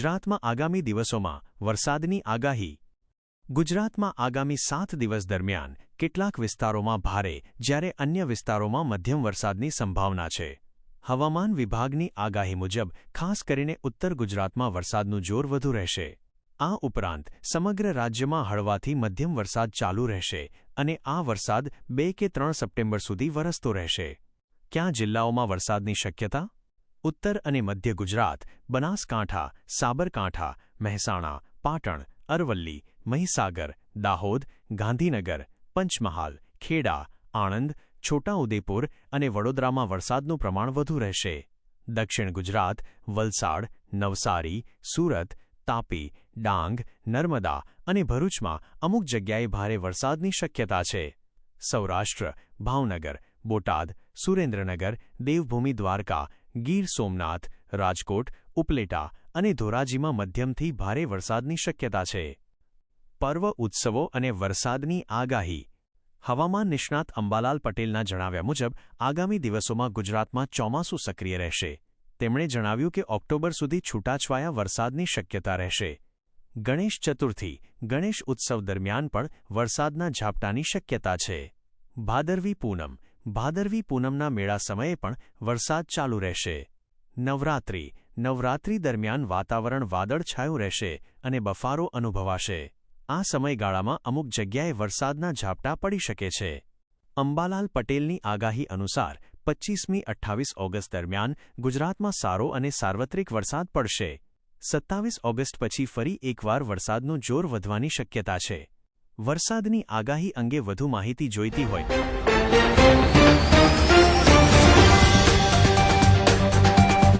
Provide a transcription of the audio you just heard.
ગુજરાતમાં આગામી દિવસોમાં વરસાદની આગાહી. ગુજરાતમાં આગામી 7 દિવસ દરમિયાન કેટલાક વિસ્તારોમાં ભારે જ્યારે અન્ય વિસ્તારોમાં મધ્યમ વરસાદની સંભાવના છે. હવામાન વિભાગની આગાહી મુજબ ખાસ કરીને ઉત્તર ગુજરાતમાં વરસાદનું જોર વધુ રહેશે. આ ઉપરાંત સમગ્ર રાજ્યમાં હળવાથી મધ્યમ વરસાદ ચાલુ રહેશે અને આ વરસાદ 2 કે 3 સપ્ટેમ્બર સુધી વરસતો રહેશે. કયા જિલ્લાઓમાં વરસાદની શક્યતા? ઉત્તર અને મધ્ય ગુજરાત, બનાસકાંઠા, સાબરકાંઠા, મહેસાણા, પાટણ, અરવલ્લી, મહીસાગર, દાહોદ, ગાંધીનગર, પંચમહાલ, ખેડા, આણંદ, છોટાઉદેપુર અને વડોદરામાં વરસાદનું પ્રમાણ વધુ રહેશે. દક્ષિણ ગુજરાત, વલસાડ, નવસારી, સુરત, તાપી, ડાંગ, નર્મદા અને ભરૂચમાં અમુક જગ્યાએ ભારે વરસાદની શક્યતા છે. સૌરાષ્ટ્ર, ભાવનગર, બોટાદ, સુરેન્દ્રનગર, દેવભૂમિ દ્વારકા, ગીર સોમનાથ, રાજકોટ, ઉપલેટા અને ધોરાજીમાં મધ્યમથી ભારે વરસાદની શક્યતા છે. પર્વ ઉત્સવો અને વરસાદની આગાહી. હવામાન નિષ્ણાત અંબાલાલ પટેલના જણાવ્યા મુજબ આગામી દિવસોમાં ગુજરાતમાં ચોમાસું સક્રિય રહેશે. તેમણે જણાવ્યું કે ઓક્ટોબર સુધી છૂટાછવાયા વરસાદની શક્યતા રહેશે. ગણેશ ચતુર્થી, ગણેશ ઉત્સવ દરમિયાન પણ વરસાદના ઝાપટાની શક્યતા છે. ભાદરવી પૂનમ, ભાદરવી પૂનમના મેળા સમયે પણ વરસાદ ચાલુ રહેશે. નવરાત્રિ, નવરાત્રિ દરમિયાન વાતાવરણ વાદળછાયું રહેશે અને બફારો અનુભવાશે. આ સમયગાળામાં અમુક જગ્યાએ વરસાદના ઝાપટા પડી શકે છે. અંબાલાલ પટેલની આગાહી અનુસાર 25મી-28 ઓગસ્ટ દરમિયાન ગુજરાતમાં સારો અને સાર્વત્રિક વરસાદ પડશે. 27 ઓગસ્ટ પછી ફરી એકવાર વરસાદનું જોર વધવાની શક્યતા છે. વરસાદની આગાહી અંગે વધુ માહિતી જોઈતી હોય